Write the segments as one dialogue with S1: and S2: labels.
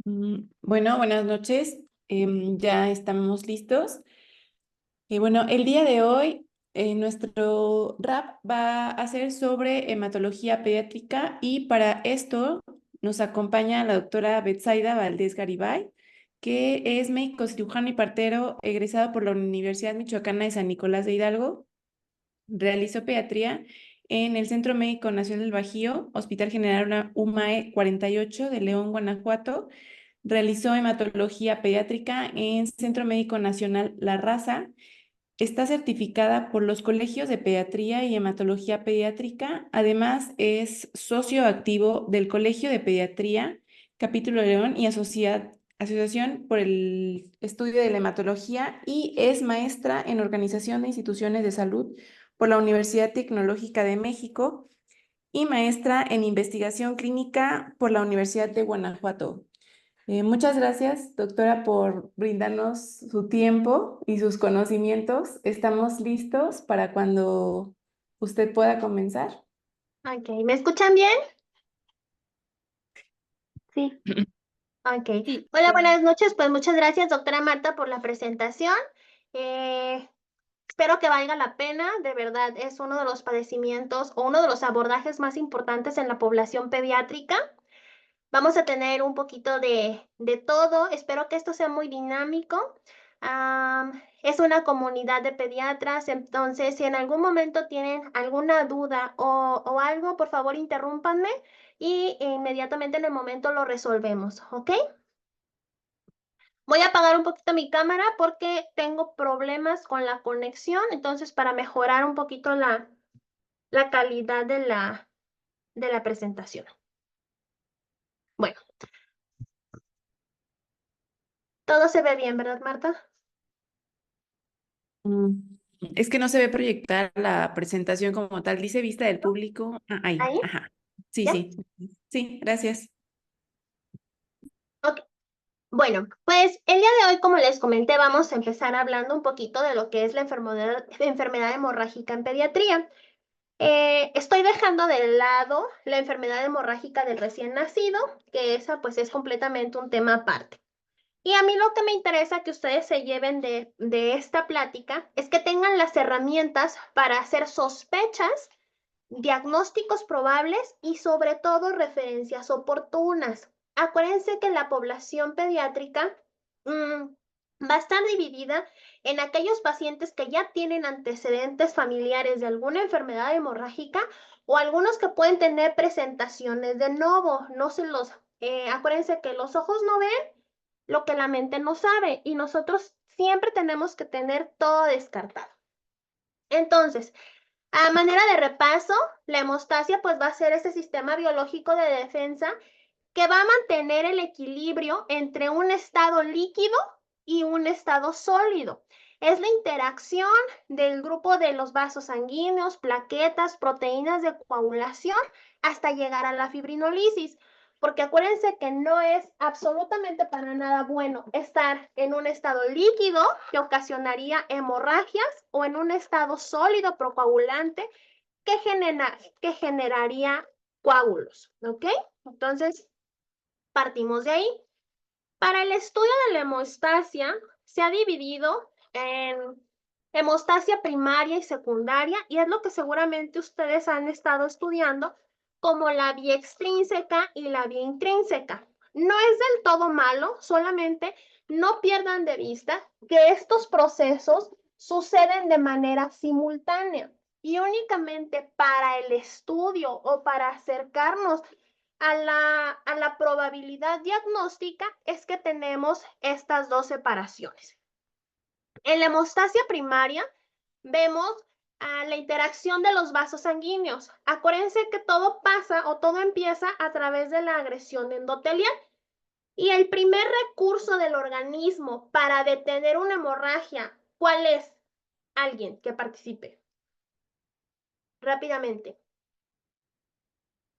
S1: Bueno, buenas noches. Ya estamos listos. Bueno, el día de hoy nuestro rap va a ser sobre hematología pediátrica y para esto nos acompaña la doctora Betsaida Valdés Garibay, que es médico cirujano y partero egresado por la Universidad Michoacana de San Nicolás de Hidalgo. Realizó pediatría en el Centro Médico Nacional del Bajío, Hospital General UMAE 48 de León, Guanajuato. Realizó hematología pediátrica en Centro Médico Nacional La Raza. Está certificada por los colegios de pediatría y hematología pediátrica. Además, es socio activo del Colegio de Pediatría, Capítulo León y Asociación por el Estudio de la Hematología y es maestra en Organización de Instituciones de Salud por la Universidad Tecnológica de México y maestra en Investigación Clínica por la Universidad de Guanajuato. Muchas gracias, doctora, por brindarnos su tiempo y sus conocimientos. Estamos listos para cuando usted pueda comenzar.
S2: Ok, ¿me escuchan bien? Sí. Ok.
S1: Sí,
S2: Hola,
S1: claro.
S2: buenas noches. Pues muchas gracias, doctora Marta, por la presentación. Eh, Espero que valga la pena. De verdad, es uno de los padecimientos o uno de los abordajes más importantes en la población pediátrica. Vamos a tener un poquito de todo. Espero que esto sea muy dinámico. Es una comunidad de pediatras, entonces si en algún momento tienen alguna duda o algo, por favor interrúmpanme y inmediatamente en el momento lo resolvemos, ¿ok? Voy a apagar un poquito mi cámara porque tengo problemas con la conexión, entonces para mejorar un poquito la calidad de la presentación. Bueno, todo se ve bien, ¿verdad, Marta?
S1: Mm, Es que no se ve proyectar la presentación como tal. Dice vista del público. Ah, ahí,
S2: ¿Ahí?
S1: ajá. Sí,
S2: ¿Ya?
S1: sí. Sí, gracias.
S2: Ok. Bueno, pues el día de hoy, como les comenté, vamos a empezar hablando un poquito de lo que es la enfermedad hemorrágica en pediatría. Estoy dejando de lado la enfermedad hemorrágica del recién nacido, que esa pues es completamente un tema aparte. Y a mí lo que me interesa que ustedes se lleven de esta plática es que tengan las herramientas para hacer sospechas, diagnósticos probables y sobre todo referencias oportunas. Acuérdense que la población pediátrica mm, va a estar dividida en aquellos pacientes que ya tienen antecedentes familiares de alguna enfermedad hemorrágica o algunos que pueden tener presentaciones de novo. No se los, acuérdense que los ojos no ven lo que la mente no sabe y nosotros siempre tenemos que tener todo descartado. Entonces, a manera de repaso, la hemostasia pues va a ser ese sistema biológico de defensa que va a mantener el equilibrio entre un estado líquido y un estado sólido. Es la interacción del grupo de los vasos sanguíneos, plaquetas, proteínas de coagulación hasta llegar a la fibrinolisis. Porque acuérdense que no es absolutamente para nada bueno estar en un estado líquido que ocasionaría hemorragias o en un estado sólido procoagulante que generaría coágulos, ¿ok? Entonces, partimos de ahí. Para el estudio de la hemostasia, se ha dividido en hemostasia primaria y secundaria, y es lo que seguramente ustedes han estado estudiando como la vía extrínseca y la vía intrínseca. No es del todo malo, solamente no pierdan de vista que estos procesos suceden de manera simultánea y únicamente para el estudio o para acercarnos a la probabilidad diagnóstica es que tenemos estas dos separaciones. En la hemostasia primaria vemos la interacción de los vasos sanguíneos. Acuérdense que todo pasa o todo empieza a través de la agresión endotelial. Y el primer recurso del organismo para detener una hemorragia, ¿cuál es? Alguien que participe rápidamente.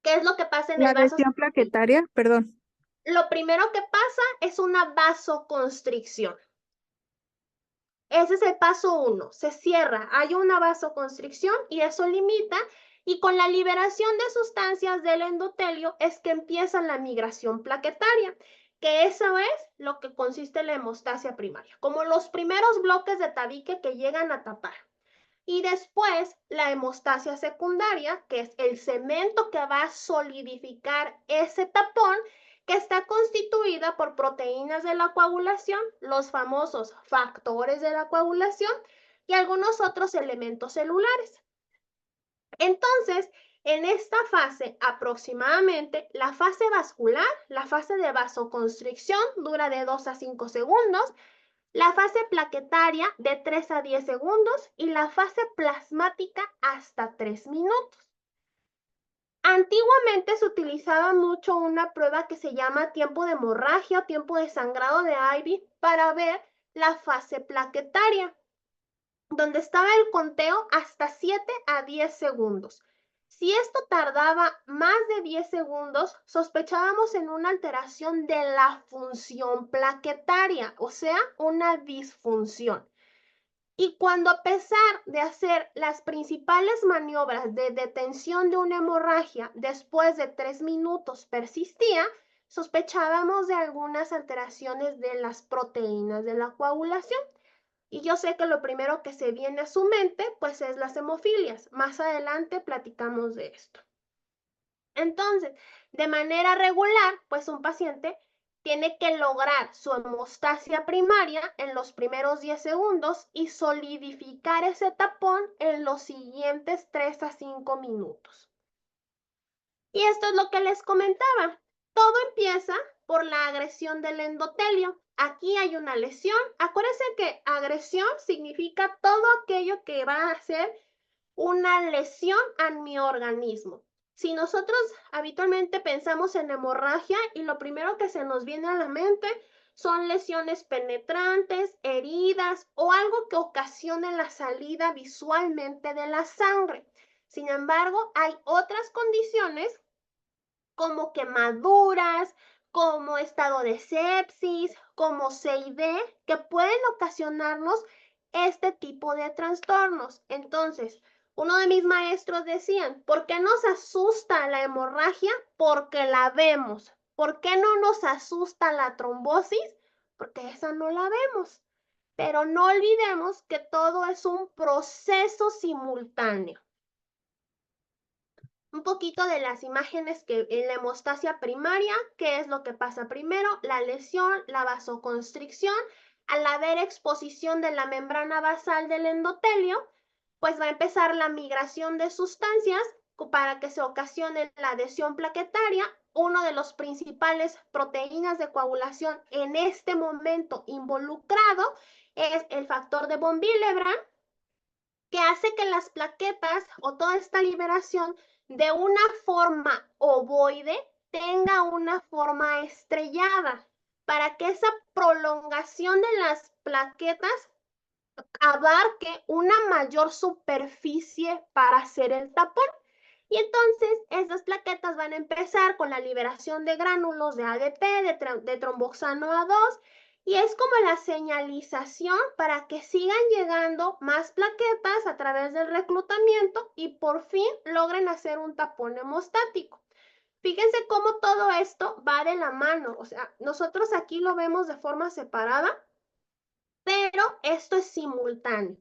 S2: ¿Qué es lo que pasa en el
S3: La
S2: vaso
S3: adhesión
S2: sanguíneo?
S3: plaquetaria, perdón.
S2: Lo primero que pasa es una vasoconstricción. Ese es el paso 1. Se cierra, hay una vasoconstricción y eso limita. Y con la liberación de sustancias del endotelio es que empieza la migración plaquetaria. que eso es lo que consiste la hemostasia primaria, como los primeros bloques de tabique que llegan a tapar. Y después la hemostasia secundaria, que es el cemento que va a solidificar ese tapón, que está constituida por proteínas de la coagulación, los famosos factores de la coagulación y algunos otros elementos celulares. Entonces, en esta fase aproximadamente, la fase vascular, la fase de vasoconstricción dura de 2 a 5 segundos, la fase plaquetaria de 3 a 10 segundos y la fase plasmática hasta 3 minutos. Antiguamente se utilizaba mucho una prueba que se llama tiempo de hemorragia o tiempo de sangrado de Ivy para ver la fase plaquetaria, donde estaba el conteo hasta 7 a 10 segundos. Si esto tardaba más de 10 segundos, sospechábamos en una alteración de la función plaquetaria, o sea, una disfunción. Y cuando a pesar de hacer las principales maniobras de detención de una hemorragia después de 3 minutos persistía, sospechábamos de algunas alteraciones de las proteínas de la coagulación. Y yo sé que lo primero que se viene a su mente, pues es las hemofilias. Más adelante platicamos de esto. Entonces, de manera regular, pues un paciente tiene que lograr su hemostasia primaria en los primeros 10 segundos y solidificar ese tapón en los siguientes 3 a 5 minutos. Y esto es lo que les comentaba. Todo empieza por la agresión del endotelio. Aquí hay una lesión. Acuérdense que agresión significa todo aquello que va a ser una lesión a mi organismo. Si nosotros habitualmente pensamos en hemorragia y lo primero que se nos viene a la mente son lesiones penetrantes, heridas o algo que ocasione la salida visualmente de la sangre. Sin embargo, hay otras condiciones como quemaduras, como estado de sepsis, como CID, que pueden ocasionarnos este tipo de trastornos. Entonces, uno de mis maestros decían, ¿por qué nos asusta la hemorragia? Porque la vemos. ¿Por qué no nos asusta la trombosis? Porque esa no la vemos. Pero no olvidemos que todo es un proceso simultáneo. Un poquito de las imágenes que en la hemostasia primaria, qué es lo que pasa primero, la lesión, la vasoconstricción. Al haber exposición de la membrana basal del endotelio, pues va a empezar la migración de sustancias para que se ocasione la adhesión plaquetaria. Uno de los principales proteínas de coagulación en este momento involucrado es el factor de von Willebrand, que hace que las plaquetas o toda esta liberación de una forma ovoide tenga una forma estrellada, para que esa prolongación de las plaquetas abarque una mayor superficie para hacer el tapón. Y entonces esas plaquetas van a empezar con la liberación de gránulos de ADP, de tromboxano A2, y es como la señalización para que sigan llegando más plaquetas a través del reclutamiento y por fin logren hacer un tapón hemostático. Fíjense cómo todo esto va de la mano, o sea, nosotros aquí lo vemos de forma separada, pero esto es simultáneo.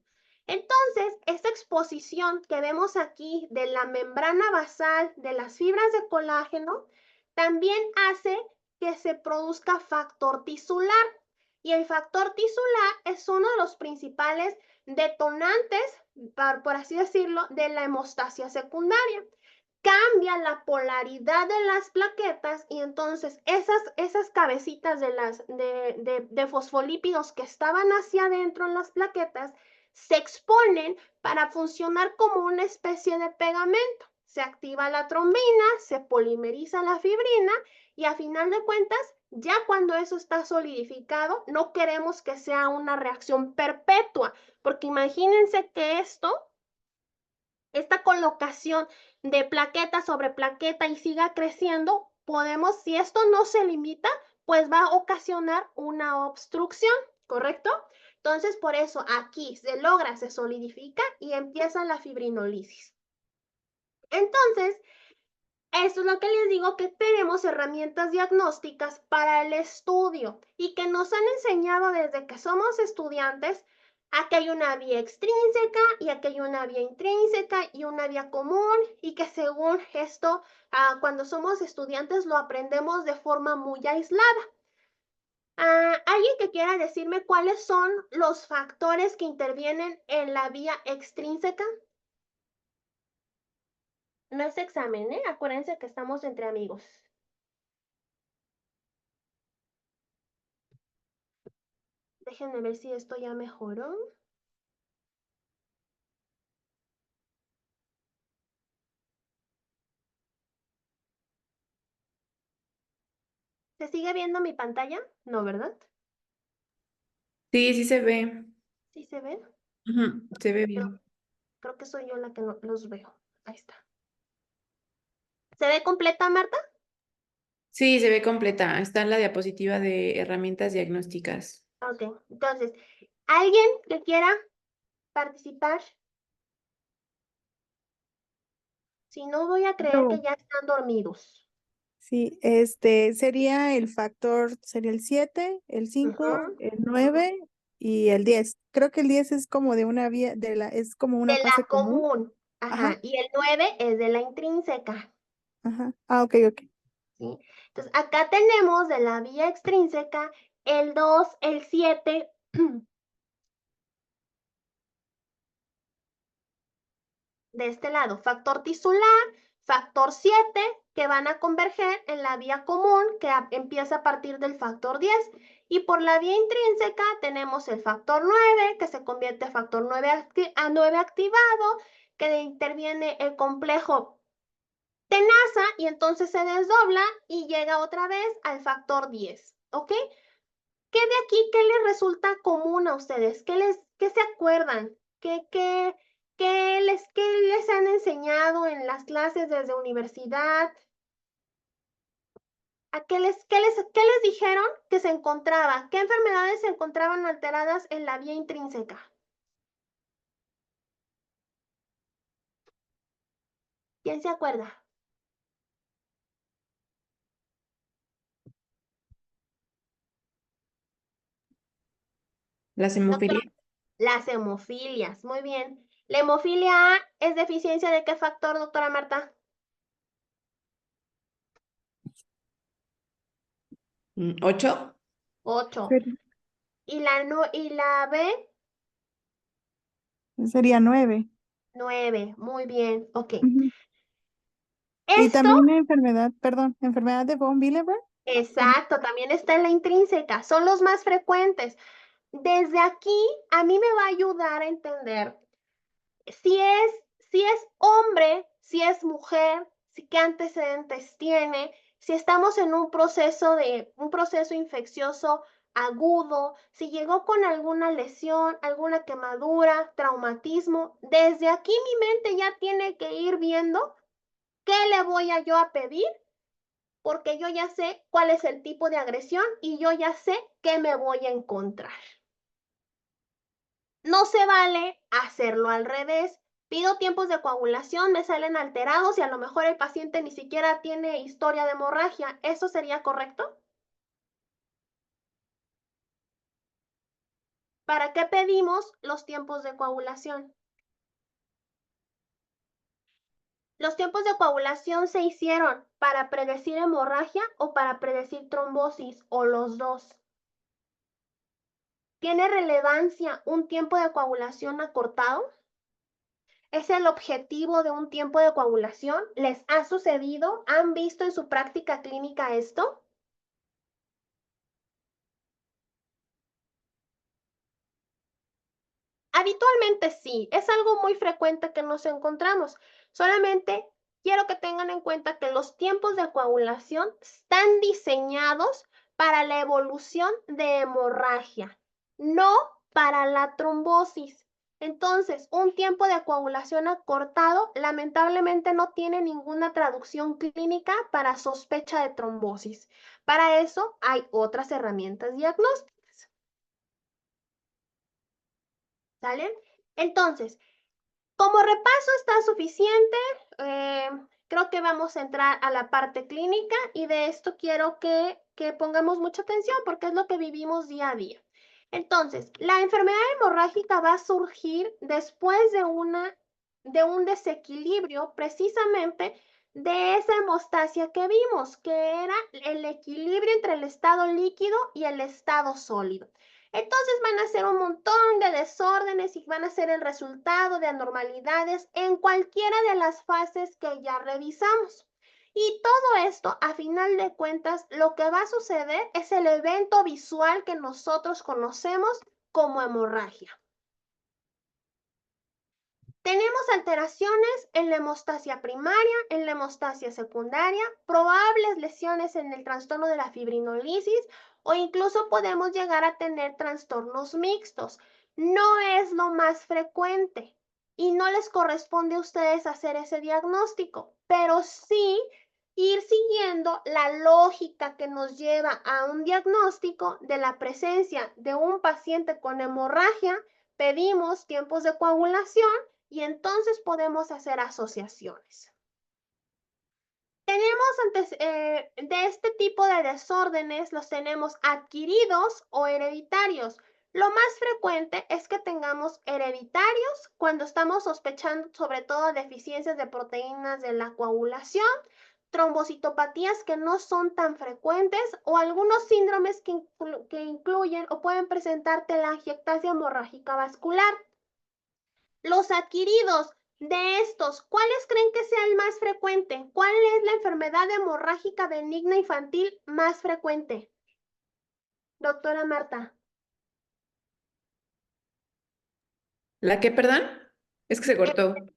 S2: Entonces, esta exposición que vemos aquí de la membrana basal, de las fibras de colágeno, también hace que se produzca factor tisular. Y el factor tisular es uno de los principales detonantes, por así decirlo, de la hemostasia secundaria. Cambia la polaridad de las plaquetas y entonces esas cabecitas de fosfolípidos que estaban hacia adentro en las plaquetas se exponen para funcionar como una especie de pegamento. Se activa la trombina, se polimeriza la fibrina y a final de cuentas, ya cuando eso está solidificado, no queremos que sea una reacción perpetua, porque imagínense que esta colocación de plaqueta sobre plaqueta y siga creciendo, podemos, si esto no se limita, pues va a ocasionar una obstrucción, ¿correcto? Entonces, por eso aquí se logra, se solidifica y empieza la fibrinolisis. Entonces, Eso es lo que les digo, que tenemos herramientas diagnósticas para el estudio y que nos han enseñado desde que somos estudiantes a que hay una vía extrínseca y a que hay una vía intrínseca y una vía común y que según esto, cuando somos estudiantes lo aprendemos de forma muy aislada. ¿Alguien que quiera decirme cuáles son los factores que intervienen en la vía extrínseca? No es examen, ¿eh? Acuérdense que estamos entre amigos. Déjenme ver si esto ya mejoró. ¿Se sigue viendo mi pantalla? No, ¿verdad?
S1: Sí, sí se ve.
S2: ¿Sí se ve?
S1: Ujú, se ve
S2: Creo,
S1: bien.
S2: creo que soy yo la que no los veo. Ahí está. ¿Se ve completa, Marta?
S1: Sí, se ve completa. Está en la diapositiva de herramientas diagnósticas.
S2: Ok. Entonces, ¿alguien que quiera participar? Si no, voy a creer que
S3: Yo,
S2: ya están dormidos.
S3: sí, sería el factor, sería el 7, el 5,
S2: Ujú,
S3: el
S2: ujú.
S3: 9 y el 10. Creo que el 10 es como de una vía, es como
S2: De
S3: una
S2: la
S3: fase común.
S2: común.
S3: Ajá,
S2: Ajá. Y el 9 es de la intrínseca.
S3: ajá. Ah, ok, ok.
S2: ¿Sí? Entonces, acá tenemos de la vía extrínseca el 2, el 7. De este lado, factor tisular, factor 7, que van a converger en la vía común, que empieza a partir del factor 10. Y por la vía intrínseca tenemos el factor 9, que se convierte en factor 9 a 9 activado, que interviene el complejo tenaza y entonces se desdobla y llega otra vez al factor 10. ¿Ok? ¿Qué de aquí, qué les resulta común a ustedes? ¿Qué se acuerdan? ¿Qué les han enseñado en las clases desde universidad? ¿Qué les dijeron que se encontraba? ¿Qué enfermedades se encontraban alteradas en la vía intrínseca? ¿Quién se acuerda?
S1: Las
S2: Doctora,
S1: hemofilias.
S2: las hemofilias. Muy bien. ¿La hemofilia es deficiencia de qué factor, doctora Marta?
S1: 8.
S2: 8.
S3: Ser-
S2: ¿Y la B?
S3: Sería 9.
S2: 9. Muy bien. Ok.
S3: Ujú. Y
S2: Esto,
S3: también enfermedad, perdón, enfermedad de von Willebrand.
S2: exacto, también está en la intrínseca. Son los más frecuentes. Desde aquí, a mí me va a ayudar a entender si es, si es hombre, si es mujer, qué antecedentes tiene, si estamos en un proceso infeccioso agudo, si llegó con alguna lesión, alguna quemadura, traumatismo. Desde aquí mi mente ya tiene que ir viendo qué le voy a yo a pedir, porque yo ya sé cuál es el tipo de agresión y yo ya sé qué me voy a encontrar. No se vale hacerlo al revés. Pido tiempos de coagulación, me salen alterados y a lo mejor el paciente ni siquiera tiene historia de hemorragia. ¿Eso sería correcto? ¿Para qué pedimos los tiempos de coagulación? Los tiempos de coagulación se hicieron para predecir hemorragia o para predecir trombosis o los dos. ¿Tiene relevancia un tiempo de coagulación acortado? ¿Es el objetivo de un tiempo de coagulación? ¿Les ha sucedido? ¿Han visto en su práctica clínica esto? Habitualmente sí, es algo muy frecuente que nos encontramos. Solamente quiero que tengan en cuenta que los tiempos de coagulación están diseñados para la evolución de hemorragia, no para la trombosis. Entonces, un tiempo de coagulación acortado lamentablemente no tiene ninguna traducción clínica para sospecha de trombosis. Para eso hay otras herramientas diagnósticas. ¿Sale? Entonces, como repaso está suficiente. creo que vamos a entrar a la parte clínica y de esto quiero que pongamos mucha atención porque es lo que vivimos día a día. Entonces, la enfermedad hemorrágica va a surgir después de un desequilibrio precisamente de esa hemostasia que vimos, que era el equilibrio entre el estado líquido y el estado sólido. Entonces van a ser un montón de desórdenes y van a ser el resultado de anormalidades en cualquiera de las fases que ya revisamos. Y todo esto, a final de cuentas, lo que va a suceder es el evento visual que nosotros conocemos como hemorragia. Tenemos alteraciones en la hemostasia primaria, en la hemostasia secundaria, probables lesiones en el trastorno de la fibrinolisis o incluso podemos llegar a tener trastornos mixtos. No es lo más frecuente y no les corresponde a ustedes hacer ese diagnóstico, pero sí ir siguiendo la lógica que nos lleva a un diagnóstico de la presencia de un paciente con hemorragia. Pedimos tiempos de coagulación y entonces podemos hacer asociaciones. Tenemos de este tipo de desórdenes, los tenemos adquiridos o hereditarios. Lo más frecuente es que tengamos hereditarios cuando estamos sospechando sobre todo deficiencias de proteínas de la coagulación, trombocitopatías que no son tan frecuentes o algunos síndromes que incluyen o pueden presentar telangiectasia hemorrágica vascular. Los adquiridos de estos, ¿cuáles creen que sea el más frecuente? ¿Cuál es la enfermedad hemorrágica benigna infantil más frecuente? Doctora Marta.
S1: ¿La qué, perdón? Es que se cortó.
S2: Enfermedad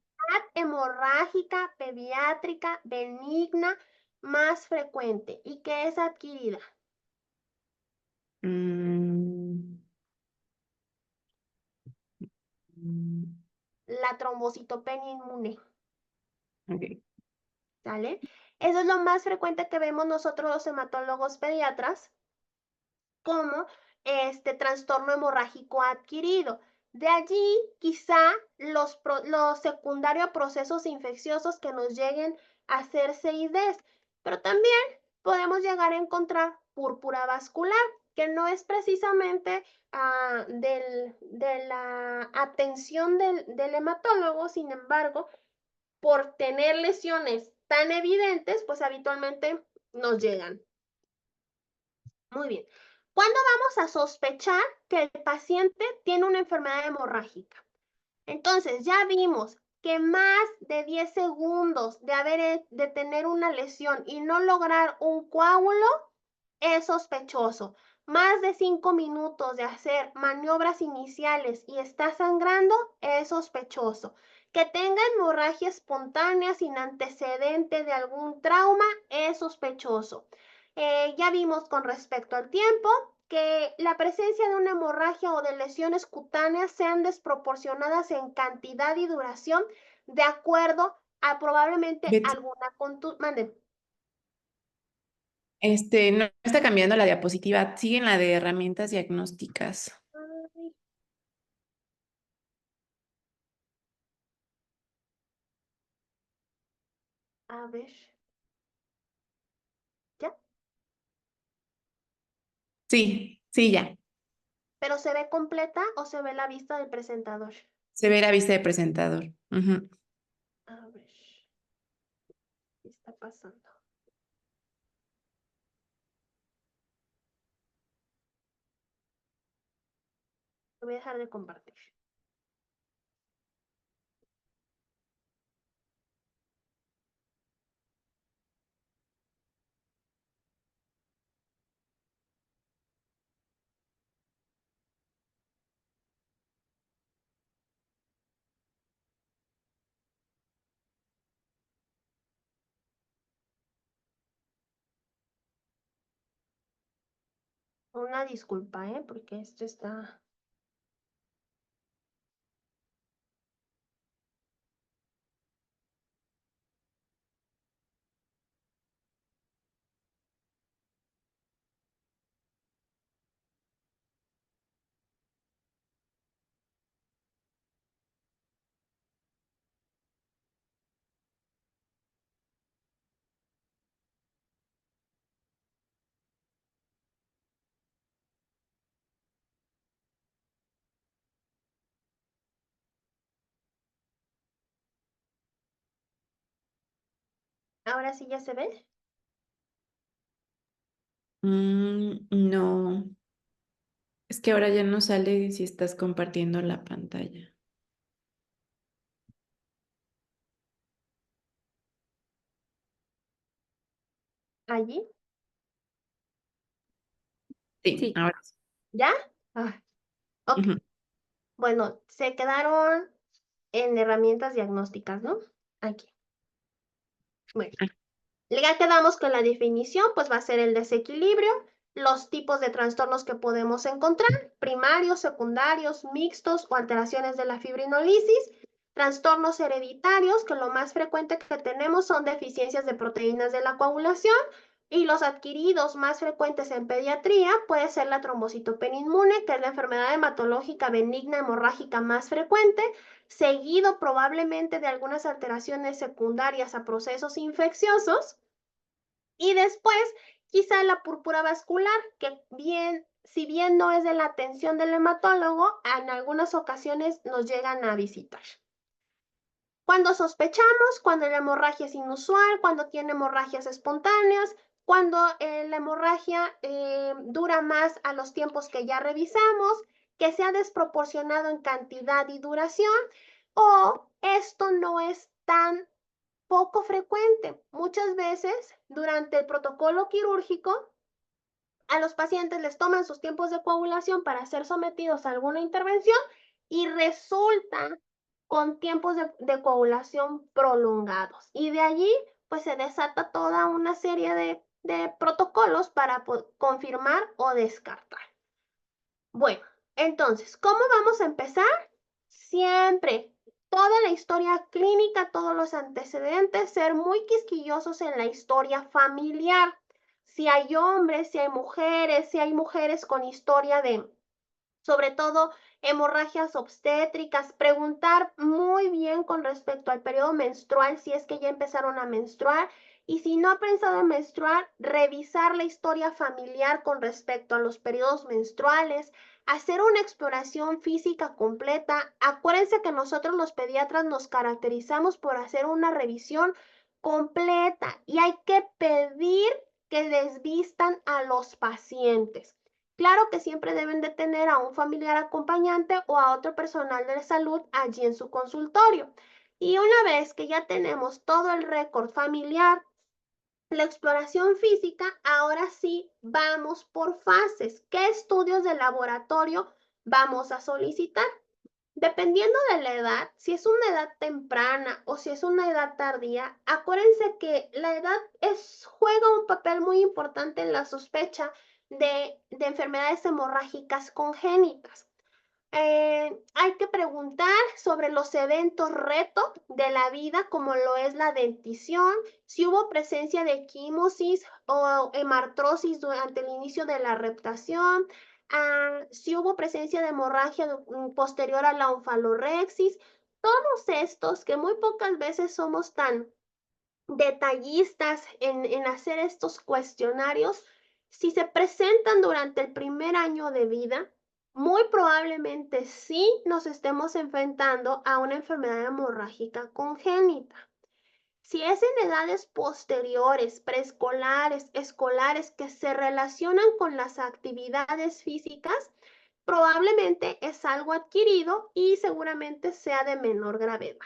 S2: hemorrágica pediátrica benigna más frecuente y que es adquirida.
S1: Mm, mm,
S2: La trombocitopenia inmune.
S1: ok.
S2: ¿Sale? Eso es lo más frecuente que vemos nosotros los hematólogos pediatras como este trastorno hemorrágico adquirido. De allí, quizá los secundarios a procesos infecciosos que nos lleguen a hacer CIDs, pero también podemos llegar a encontrar púrpura vascular, que no es precisamente de la atención del hematólogo, sin embargo, por tener lesiones tan evidentes, pues habitualmente nos llegan. Muy bien. ¿Cuándo vamos a sospechar que el paciente tiene una enfermedad hemorrágica? Entonces, ya vimos que más de 10 segundos de tener una lesión y no lograr un coágulo es sospechoso. Más de 5 minutos de hacer maniobras iniciales y está sangrando es sospechoso. Que tenga hemorragia espontánea sin antecedente de algún trauma es sospechoso. Ya vimos con respecto al tiempo que la presencia de una hemorragia o de lesiones cutáneas sean desproporcionadas en cantidad y duración de acuerdo a probablemente
S1: Betsy,
S2: alguna contusión.
S1: no está cambiando la diapositiva, sigue en la de herramientas diagnósticas.
S2: A ver, ¿ya?
S1: Sí, sí, ya.
S2: ¿Pero se ve completa o se ve la vista del presentador?
S1: Se ve la vista de presentador. Ujú.
S2: A ver, ¿qué está pasando? Lo voy a dejar de compartir. Una disculpa, ¿eh? Porque esto está... Ahora sí ya se ve.
S1: No, es que ahora ya no sale si estás compartiendo la pantalla.
S2: Allí.
S1: Sí,
S3: Sí.
S1: ahora sí.
S2: ¿Ya? Ah, ok.
S1: Ujú.
S2: Bueno, se quedaron en herramientas diagnósticas, ¿no? Aquí. Bueno.
S1: Ah,
S2: Ya quedamos con la definición, pues va a ser el desequilibrio, los tipos de trastornos que podemos encontrar, primarios, secundarios, mixtos o alteraciones de la fibrinolisis, trastornos hereditarios, que lo más frecuente que tenemos son deficiencias de proteínas de la coagulación, y los adquiridos más frecuentes en pediatría puede ser la trombocitopenia inmune, que es la enfermedad hematológica benigna hemorrágica más frecuente, seguido probablemente de algunas alteraciones secundarias a procesos infecciosos. Y después, quizá la púrpura vascular, que bien, si bien no es de la atención del hematólogo, en algunas ocasiones nos llegan a visitar. Cuando sospechamos, cuando la hemorragia es inusual, cuando tiene hemorragias espontáneas, cuando la hemorragia dura más a los tiempos que ya revisamos, que se ha desproporcionado en cantidad y duración, o esto no es tan poco frecuente. Muchas veces durante el protocolo quirúrgico a los pacientes les toman sus tiempos de coagulación para ser sometidos a alguna intervención y resulta con tiempos de coagulación prolongados. Y de allí pues se desata toda una serie de protocolos para confirmar o descartar. Bueno, entonces, ¿cómo vamos a empezar? Siempre, toda la historia clínica, todos los antecedentes, ser muy quisquillosos en la historia familiar. Si hay hombres, si hay mujeres con historia de, sobre todo, hemorragias obstétricas, preguntar muy bien con respecto al periodo menstrual, si es que ya empezaron a menstruar, y si no ha pensado en menstruar, revisar la historia familiar con respecto a los periodos menstruales, hacer una exploración física completa. Acuérdense que nosotros los pediatras nos caracterizamos por hacer una revisión completa y hay que pedir que desvistan a los pacientes. Claro que siempre deben de tener a un familiar acompañante o a otro personal de salud allí en su consultorio. Y una vez que ya tenemos todo el récord familiar, la exploración física, ahora sí vamos por fases. ¿Qué estudios de laboratorio vamos a solicitar? Dependiendo de la edad, si es una edad temprana o si es una edad tardía, acuérdense que la edad juega un papel muy importante en la sospecha de enfermedades hemorrágicas congénitas. Hay que preguntar sobre los eventos reto de la vida, como lo es la dentición, si hubo presencia de quimosis o hemartrosis durante el inicio de la reptación, si hubo presencia de hemorragia posterior a la onfalorexis. Todos estos que muy pocas veces somos tan detallistas en hacer estos cuestionarios, si se presentan durante el primer año de vida, muy probablemente sí nos estemos enfrentando a una enfermedad hemorrágica congénita. Si es en edades posteriores, preescolares, escolares, que se relacionan con las actividades físicas, probablemente es algo adquirido y seguramente sea de menor gravedad.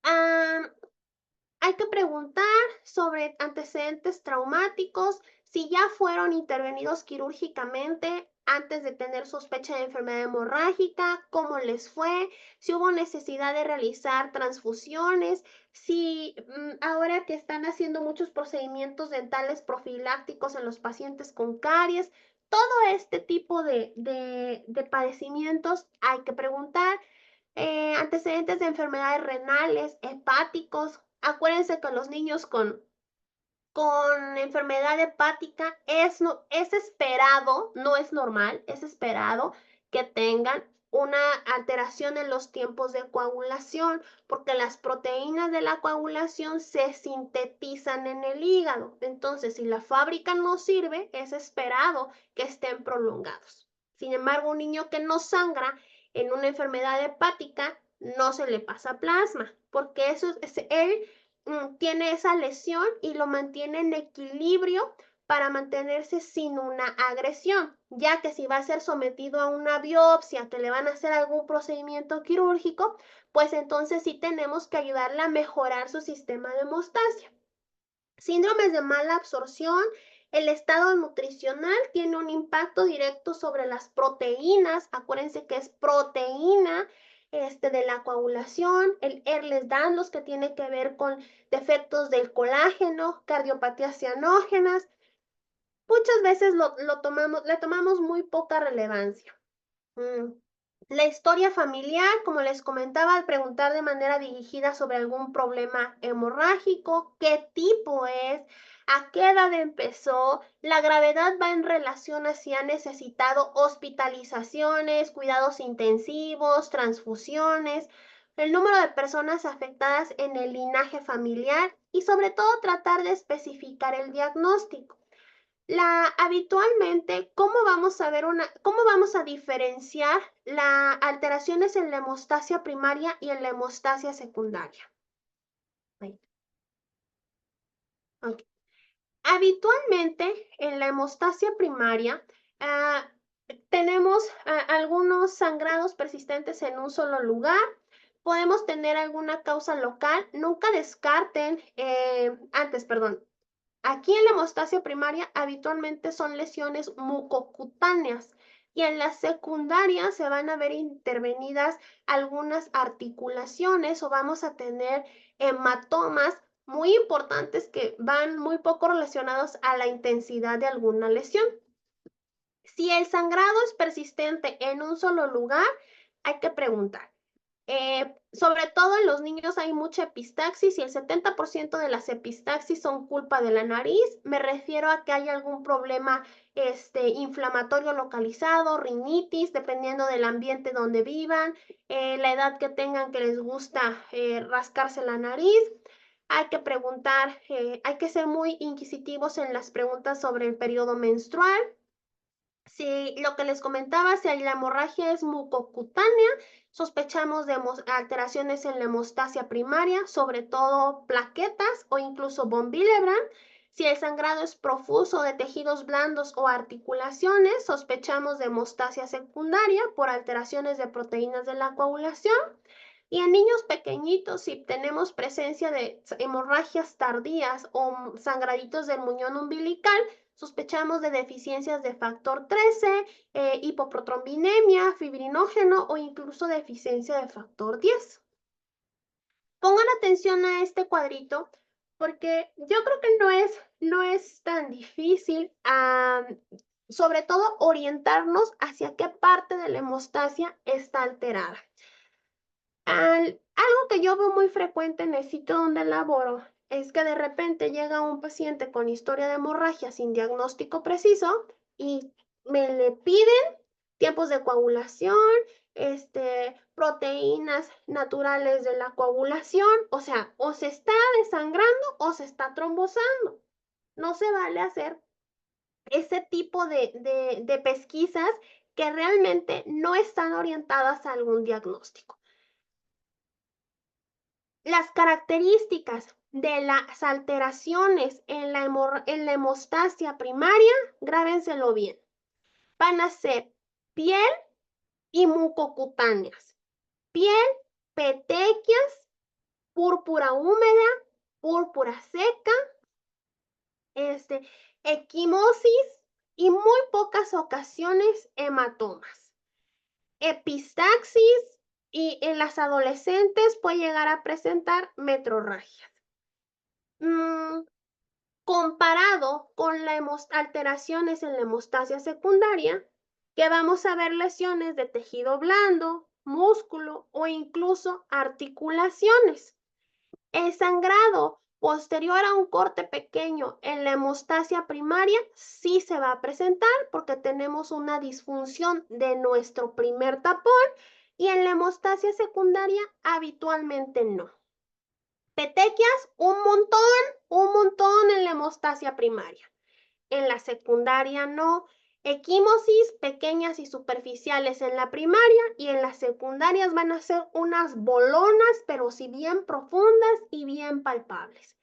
S2: Ah, Hay que preguntar sobre antecedentes traumáticos, si ya fueron intervenidos quirúrgicamente antes de tener sospecha de enfermedad hemorrágica, cómo les fue, si hubo necesidad de realizar transfusiones, si ahora que están haciendo muchos procedimientos dentales profilácticos en los pacientes con caries, todo este tipo de padecimientos hay que preguntar. Antecedentes de enfermedades renales, hepáticos. Acuérdense que los niños con enfermedad hepática es esperado, no es normal, es esperado que tengan una alteración en los tiempos de coagulación, porque las proteínas de la coagulación se sintetizan en el hígado. Entonces, si la fábrica no sirve, es esperado que estén prolongados. Sin embargo, un niño que no sangra en una enfermedad hepática no se le pasa plasma, porque él tiene esa lesión y lo mantiene en equilibrio para mantenerse sin una agresión, ya que si va a ser sometido a una biopsia, que le van a hacer algún procedimiento quirúrgico, pues entonces sí tenemos que ayudarle a mejorar su sistema de hemostasia. Síndromes de mala absorción. El estado nutricional tiene un impacto directo sobre las proteínas. Acuérdense que es proteína de la coagulación. El Ehlers-Danlos, que tiene que ver con defectos del colágeno, cardiopatías cianógenas. Muchas veces le tomamos muy poca relevancia. La historia familiar, como les comentaba, al preguntar de manera dirigida sobre algún problema hemorrágico, qué tipo es, a qué edad empezó, la gravedad va en relación a si ha necesitado hospitalizaciones, cuidados intensivos, transfusiones, el número de personas afectadas en el linaje familiar y sobre todo tratar de especificar el diagnóstico. Habitualmente, cómo vamos a diferenciar las alteraciones en la hemostasia primaria y en la hemostasia secundaria? Okay. Habitualmente, en la hemostasia primaria, tenemos algunos sangrados persistentes en un solo lugar. Podemos tener alguna causa local. Nunca descarten, Aquí en la hemostasia primaria habitualmente son lesiones mucocutáneas y en la secundaria se van a ver intervenidas algunas articulaciones o vamos a tener hematomas muy importantes que van muy poco relacionados a la intensidad de alguna lesión. Si el sangrado es persistente en un solo lugar, hay que preguntar. Sobre todo en los niños hay mucha epistaxis y el 70% de las epistaxis son culpa de la nariz. Me refiero a que hay algún problema inflamatorio localizado, rinitis, dependiendo del ambiente donde vivan, la edad que tengan que les gusta rascarse la nariz. Hay que preguntar, hay que ser muy inquisitivos en las preguntas sobre el periodo menstrual. Si lo que les comentaba, si la hemorragia es mucocutánea, sospechamos de alteraciones en la hemostasia primaria, sobre todo plaquetas o incluso von Willebrand. Si el sangrado es profuso de tejidos blandos o articulaciones, sospechamos de hemostasia secundaria por alteraciones de proteínas de la coagulación. Y en niños pequeñitos, si tenemos presencia de hemorragias tardías o sangraditos del muñón umbilical, sospechamos de deficiencias de factor 13, hipoprotrombinemia, fibrinógeno o incluso deficiencia de factor 10. Pongan atención a este cuadrito porque yo creo que no es tan difícil, sobre todo orientarnos hacia qué parte de la hemostasia está alterada. Algo que yo veo muy frecuente en el sitio donde laboro es que de repente llega un paciente con historia de hemorragia sin diagnóstico preciso y me le piden tiempos de coagulación, proteínas naturales de la coagulación, o sea, o se está desangrando o se está trombosando. No se vale hacer ese tipo de pesquisas que realmente no están orientadas a algún diagnóstico. Las características de las alteraciones en la hemostasia primaria, grábenselo bien, van a ser piel y mucocutáneas. Piel, petequias, púrpura húmeda, púrpura seca, equimosis y muy pocas ocasiones hematomas. Epistaxis y en las adolescentes puede llegar a presentar metrorragias. Comparado con las alteraciones en la hemostasia secundaria, que vamos a ver lesiones de tejido blando, músculo o incluso articulaciones. El sangrado posterior a un corte pequeño en la hemostasia primaria sí se va a presentar porque tenemos una disfunción de nuestro primer tapón y en la hemostasia secundaria habitualmente no. Petequias, un montón en la hemostasia primaria. En la secundaria no. Equimosis pequeñas y superficiales en la primaria y en las secundarias van a ser unas bolonas, pero sí bien profundas y bien palpables.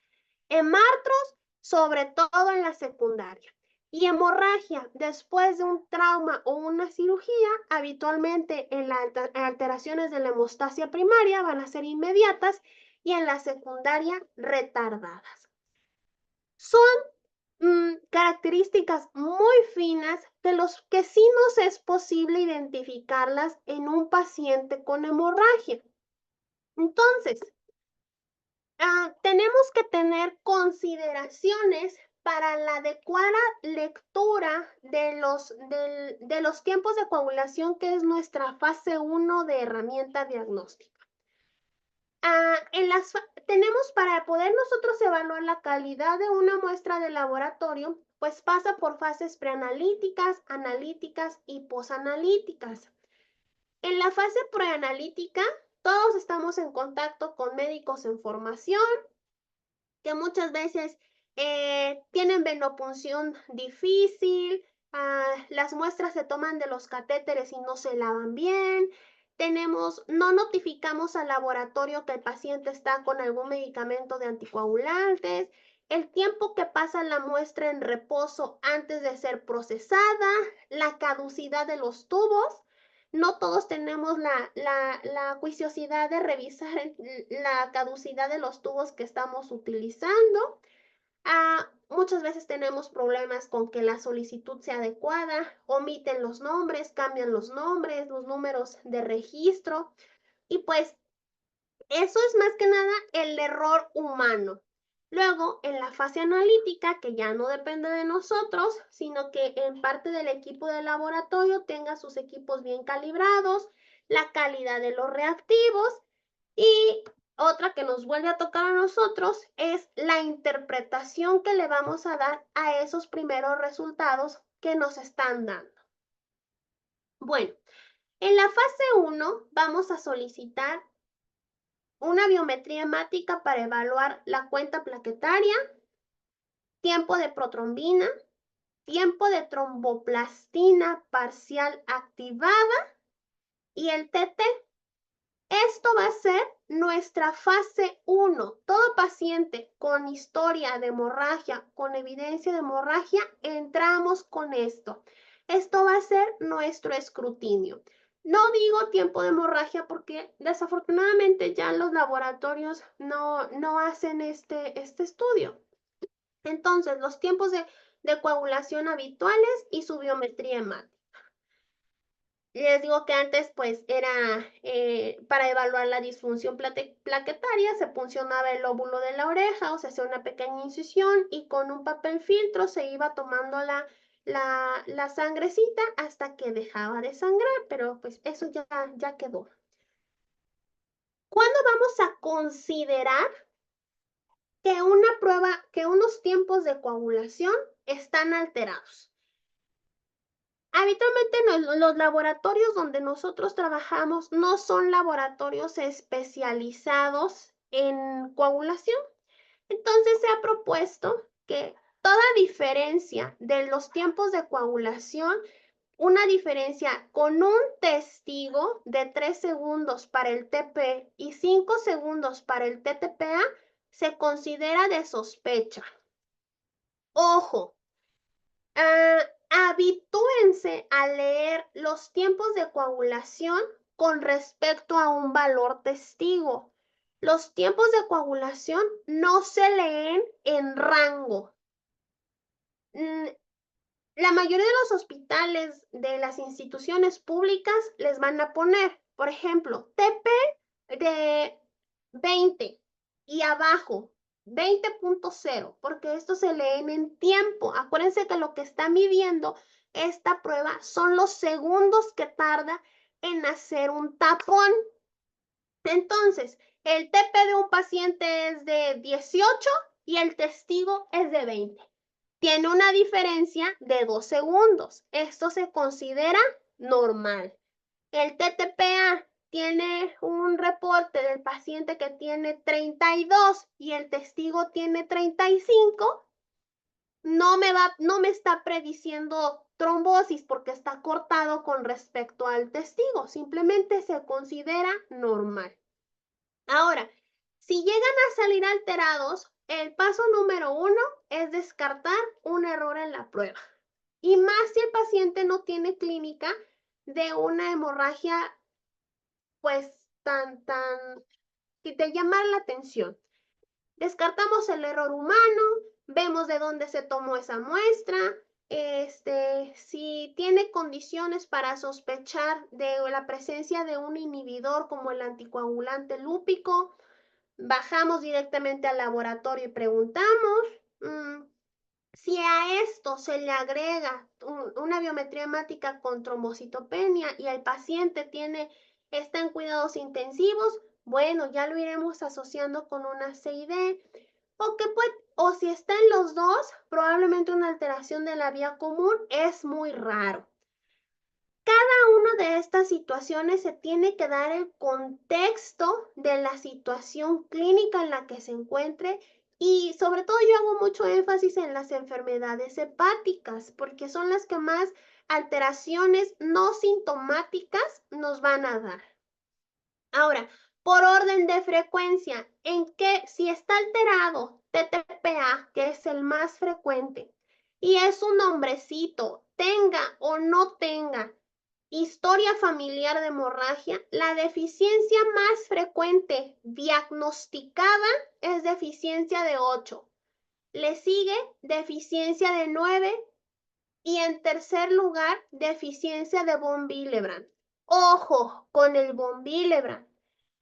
S2: Hemartros, sobre todo en la secundaria. Y hemorragia, después de un trauma o una cirugía, habitualmente en las alteraciones de la hemostasia primaria van a ser inmediatas y en la secundaria retardadas. Son características muy finas de los que sí nos es posible identificarlas en un paciente con hemorragia. Entonces, tenemos que tener consideraciones para la adecuada lectura de los tiempos de coagulación, que es nuestra fase 1 de herramienta diagnóstica. Tenemos para poder nosotros evaluar la calidad de una muestra de laboratorio, pues pasa por fases preanalíticas, analíticas y posanalíticas. En la fase preanalítica, todos estamos en contacto con médicos en formación, que muchas veces tienen venopunción difícil, las muestras se toman de los catéteres y no se lavan bien. No notificamos al laboratorio que el paciente está con algún medicamento de anticoagulantes. El tiempo que pasa la muestra en reposo antes de ser procesada, la caducidad de los tubos. No todos tenemos la juiciosidad de revisar la caducidad de los tubos que estamos utilizando. Muchas veces tenemos problemas con que la solicitud sea adecuada, omiten los nombres, cambian los nombres, los números de registro, y pues eso es más que nada el error humano. Luego, en la fase analítica, que ya no depende de nosotros, sino que en parte del equipo de laboratorio tenga sus equipos bien calibrados, la calidad de los reactivos, y otra que nos vuelve a tocar a nosotros es la interpretación que le vamos a dar a esos primeros resultados que nos están dando. Bueno, en la fase 1 vamos a solicitar una biometría hemática para evaluar la cuenta plaquetaria, tiempo de protrombina, tiempo de tromboplastina parcial activada y el TT. Esto va a ser nuestra fase 1. Todo paciente con historia de hemorragia, con evidencia de hemorragia, entramos con esto. Esto va a ser nuestro escrutinio. No digo tiempo de hemorragia porque desafortunadamente ya los laboratorios no hacen este estudio. Entonces, los tiempos de coagulación habituales y su biometría hemática. Les digo que antes pues era para evaluar la disfunción plaquetaria, se puncionaba el lóbulo de la oreja o se hacía una pequeña incisión y con un papel filtro se iba tomando la sangrecita hasta que dejaba de sangrar, pero pues eso ya quedó. ¿Cuándo vamos a considerar que unos tiempos de coagulación están alterados? Habitualmente los laboratorios donde nosotros trabajamos no son laboratorios especializados en coagulación. Entonces se ha propuesto que toda diferencia de los tiempos de coagulación, una diferencia con un testigo de 3 segundos para el TP y 5 segundos para el TTPA, se considera de sospecha. Ojo. Habitúense a leer los tiempos de coagulación con respecto a un valor testigo. Los tiempos de coagulación no se leen en rango. La mayoría de los hospitales de las instituciones públicas les van a poner, por ejemplo, TP de 20 y abajo, 20.0, porque esto se leen en tiempo. Acuérdense que lo que está midiendo esta prueba son los segundos que tarda en hacer un tapón. Entonces, el TP de un paciente es de 18 y el testigo es de 20. Tiene una diferencia de 2 segundos. Esto se considera normal. El TTPA tiene un reporte del paciente que tiene 32 y el testigo tiene 35. No me está prediciendo trombosis porque está cortado con respecto al testigo, simplemente se considera normal. Ahora, si llegan a salir alterados, el paso número 1 es descartar un error en la prueba. Y más si el paciente no tiene clínica de una hemorragia, pues, que te llama la atención. Descartamos el error humano, vemos de dónde se tomó esa muestra, si tiene condiciones para sospechar de la presencia de un inhibidor como el anticoagulante lúpico, bajamos directamente al laboratorio y preguntamos. Si a esto se le agrega una biometría hemática con trombocitopenia y el paciente está en cuidados intensivos, bueno, ya lo iremos asociando con una CID. O si está en los dos, probablemente una alteración de la vía común es muy raro. Cada una de estas situaciones se tiene que dar el contexto de la situación clínica en la que se encuentre y sobre todo yo hago mucho énfasis en las enfermedades hepáticas porque son las que más alteraciones no sintomáticas nos van a dar. Ahora, por orden de frecuencia, si está alterado TTPA, que es el más frecuente, y es un hombrecito, tenga o no tenga historia familiar de hemorragia, la deficiencia más frecuente diagnosticada es deficiencia de 8. Le sigue deficiencia de 9 y en tercer lugar, deficiencia de von Willebrand. Ojo con el von Willebrand.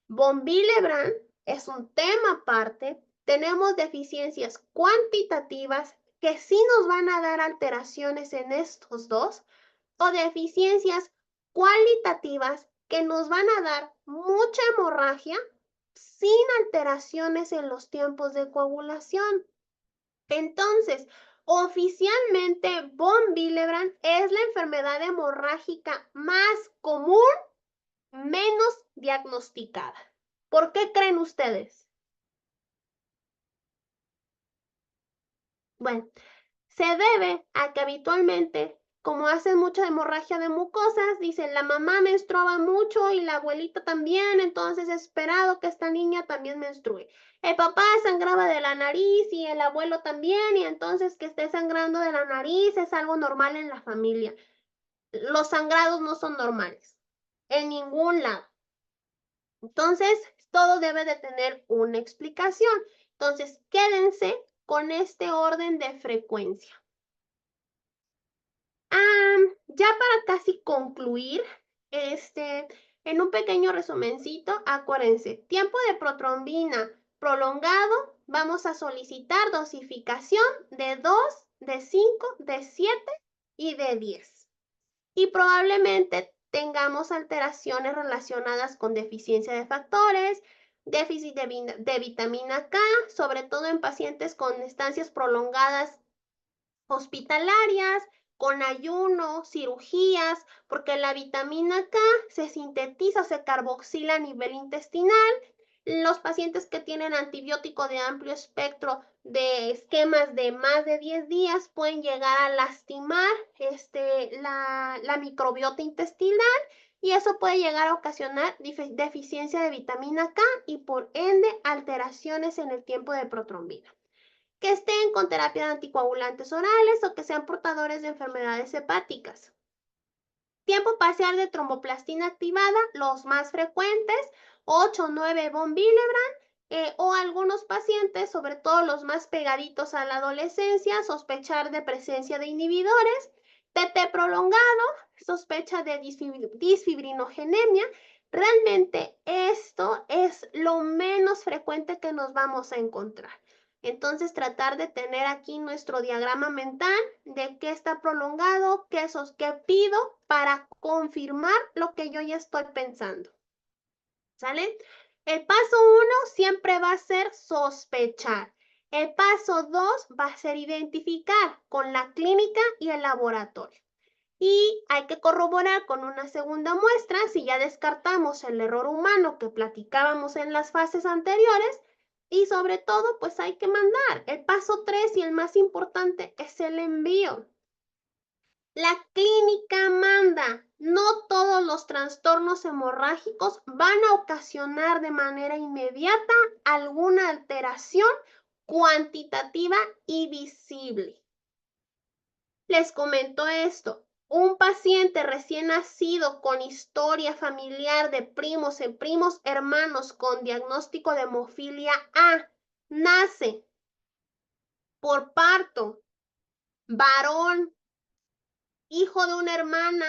S2: Von Willebrand es un tema aparte. Tenemos deficiencias cuantitativas que sí nos van a dar alteraciones en estos dos o deficiencias cualitativas que nos van a dar mucha hemorragia sin alteraciones en los tiempos de coagulación. Entonces, oficialmente, von Willebrand es la enfermedad hemorrágica más común, menos diagnosticada. ¿Por qué creen ustedes? Bueno, se debe a que habitualmente, como hacen mucha hemorragia de mucosas, dicen la mamá menstruaba mucho y la abuelita también, entonces es esperado que esta niña también menstrue. El papá sangraba de la nariz y el abuelo también, y entonces que esté sangrando de la nariz es algo normal en la familia. Los sangrados no son normales, en ningún lado. Entonces, todo debe de tener una explicación. Entonces, quédense con este orden de frecuencia. Ya para casi concluir, en un pequeño resumencito, acuérdense, tiempo de protrombina prolongado, vamos a solicitar dosificación de 2, de 5, de 7 y de 10. Y probablemente tengamos alteraciones relacionadas con deficiencia de factores, déficit de vitamina K, sobre todo en pacientes con estancias prolongadas hospitalarias, con ayuno, cirugías, porque la vitamina K se sintetiza, se carboxila a nivel intestinal. Los pacientes que tienen antibiótico de amplio espectro de esquemas de más de 10 días pueden llegar a lastimar la microbiota intestinal y eso puede llegar a ocasionar deficiencia de vitamina K y por ende alteraciones en el tiempo de protrombina. Que estén con terapia de anticoagulantes orales o que sean portadores de enfermedades hepáticas. Tiempo parcial de tromboplastina activada, los más frecuentes, 8 o 9 von Willebrand, o algunos pacientes, sobre todo los más pegaditos a la adolescencia, sospechar de presencia de inhibidores, TT prolongado, sospecha de disfibrinogenemia. Realmente esto es lo menos frecuente que nos vamos a encontrar. Entonces, tratar de tener aquí nuestro diagrama mental de qué está prolongado, qué pido para confirmar lo que yo ya estoy pensando. ¿Sale? El paso 1 siempre va a ser sospechar. El paso 2 va a ser identificar con la clínica y el laboratorio. Y hay que corroborar con una segunda muestra si ya descartamos el error humano que platicábamos en las fases anteriores. Y sobre todo, pues hay que mandar. El paso 3 y el más importante es el envío. La clínica manda, no todos los trastornos hemorrágicos van a ocasionar de manera inmediata alguna alteración cuantitativa y visible. Les comento esto. Un paciente recién nacido con historia familiar de primos en primos hermanos con diagnóstico de hemofilia A nace por parto, varón, hijo de una hermana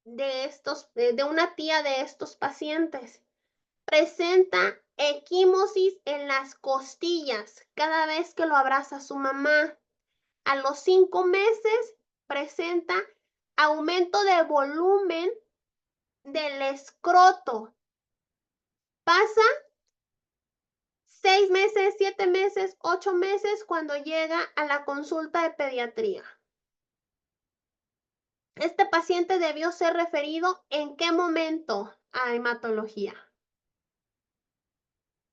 S2: de una tía de estos pacientes. Presenta equimosis en las costillas cada vez que lo abraza su mamá. A los 5 meses presenta aumento de volumen del escroto. Pasa 6 meses, 7 meses, 8 meses cuando llega a la consulta de pediatría. Este paciente debió ser referido ¿en qué momento a hematología?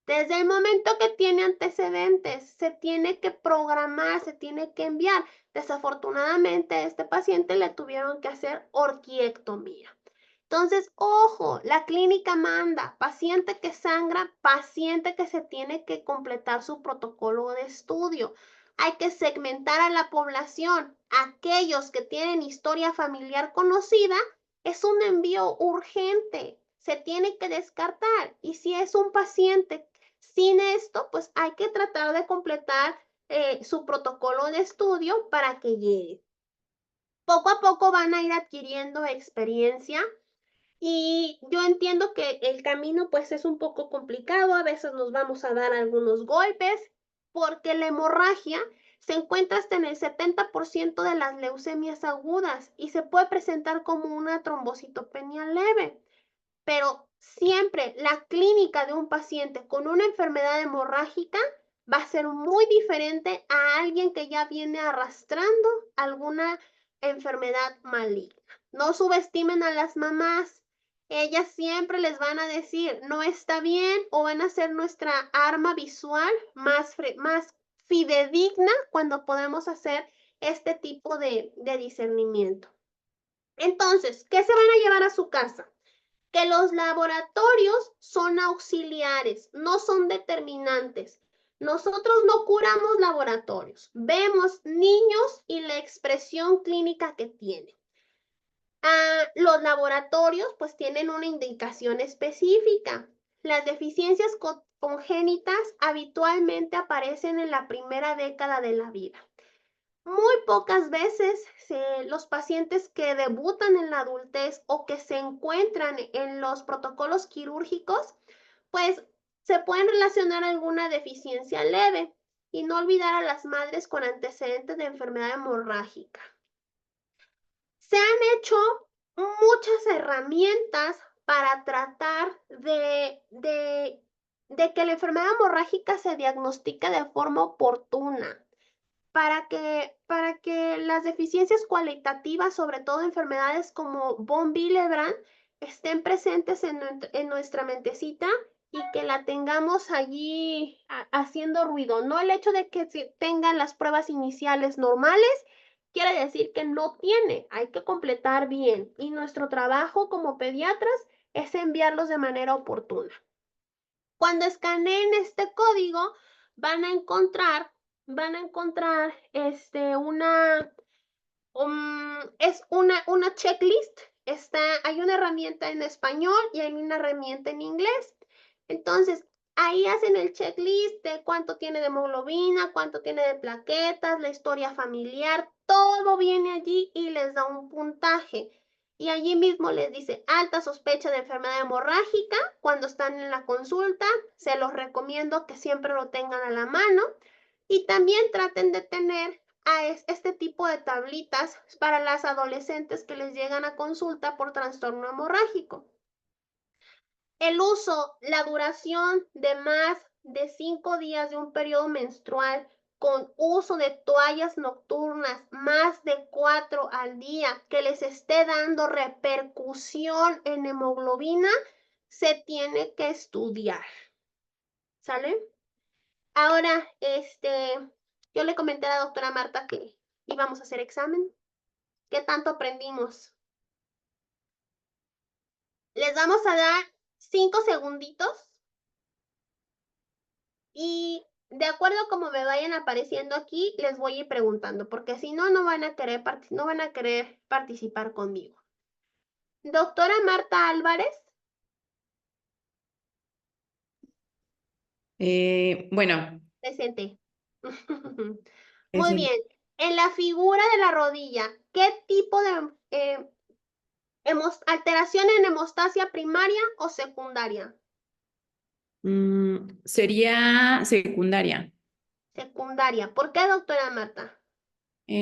S2: Desde el momento que tiene antecedentes, se tiene que programar, se tiene que enviar. Desafortunadamente, a este paciente le tuvieron que hacer orquiectomía. Entonces, ojo, la clínica manda paciente que sangra, paciente que se tiene que completar su protocolo de estudio. Hay que segmentar a la población. Aquellos que tienen historia familiar conocida, es un envío urgente. Se tiene que descartar. Y si es un paciente sin esto, pues hay que tratar de completar su protocolo de estudio para que llegue. Poco a poco van a ir adquiriendo experiencia y yo entiendo que el camino pues es un poco complicado, a veces nos vamos a dar algunos golpes, porque la hemorragia se encuentra hasta en el 70% de las leucemias agudas y se puede presentar como una trombocitopenia leve. Pero siempre la clínica de un paciente con una enfermedad hemorrágica va a ser muy diferente a alguien que ya viene arrastrando alguna enfermedad maligna. No subestimen a las mamás. Ellas siempre les van a decir, no está bien, o van a ser nuestra arma visual más fidedigna cuando podemos hacer este tipo de discernimiento. Entonces, ¿qué se van a llevar a su casa? Que los laboratorios son auxiliares, no son determinantes. Nosotros no curamos laboratorios, vemos niños y la expresión clínica que tienen. Los laboratorios pues tienen una indicación específica. Las deficiencias congénitas habitualmente aparecen en la primera década de la vida. Muy pocas veces los pacientes que debutan en la adultez o que se encuentran en los protocolos quirúrgicos, pues se pueden relacionar a alguna deficiencia leve y no olvidar a las madres con antecedentes de enfermedad hemorrágica. Se han hecho muchas herramientas para tratar de que la enfermedad hemorrágica se diagnostique de forma oportuna para que las deficiencias cualitativas, sobre todo enfermedades como von Willebrand, estén presentes en nuestra mentecita y que la tengamos allí haciendo ruido. No el hecho de que tengan las pruebas iniciales normales, quiere decir que no tiene, hay que completar bien. Y nuestro trabajo como pediatras es enviarlos de manera oportuna. Cuando escaneen este código, van a encontrar es una checklist. Hay una herramienta en español y hay una herramienta en inglés. Entonces, ahí hacen el checklist de cuánto tiene de hemoglobina, cuánto tiene de plaquetas, la historia familiar, todo viene allí y les da un puntaje. Y allí mismo les dice alta sospecha de enfermedad hemorrágica. Cuando están en la consulta, se los recomiendo que siempre lo tengan a la mano y también traten de tener este tipo de tablitas para las adolescentes que les llegan a consulta por trastorno hemorrágico. El uso, la duración de más de 5 días de un periodo menstrual con uso de toallas nocturnas, más de 4 al día, que les esté dando repercusión en hemoglobina, se tiene que estudiar. ¿Sale? Ahora, yo le comenté a la doctora Marta que íbamos a hacer examen. ¿Qué tanto aprendimos? Les vamos a dar 5 segunditos y de acuerdo a cómo me vayan apareciendo aquí, les voy a ir preguntando, porque si no, no van a querer participar conmigo. Doctora Marta Álvarez,
S1: Bueno,
S2: presente.
S1: es
S2: Muy bien. En la figura de la rodilla, ¿qué tipo de alteración en hemostasia primaria o secundaria?
S1: sería secundaria.
S2: Secundaria. ¿Por qué, doctora Marta?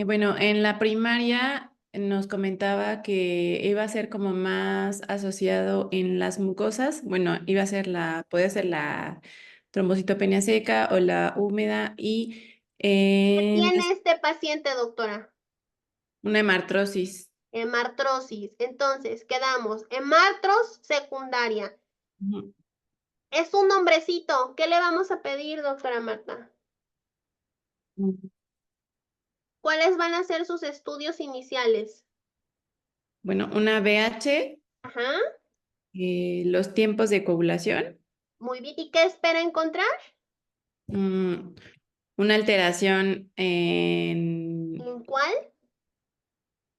S1: Bueno, en la primaria nos comentaba que iba a ser como más asociado en las mucosas. Bueno, iba a ser puede ser la trombocitopenia seca o la húmeda y
S2: ¿Qué tiene este paciente, doctora?
S1: una hemartrosis.
S2: Hemartrosis. Entonces, quedamos. Hemartros secundaria.
S1: Ujú.
S2: Es un nombrecito. ¿Qué le vamos a pedir, doctora Marta? ¿Cuáles van a ser sus estudios iniciales?
S1: Bueno, una BH,
S2: Ajá.
S1: los tiempos de coagulación,
S2: Muy bien. ¿Y qué espera encontrar?
S1: mm, una alteración
S2: ¿En cuál?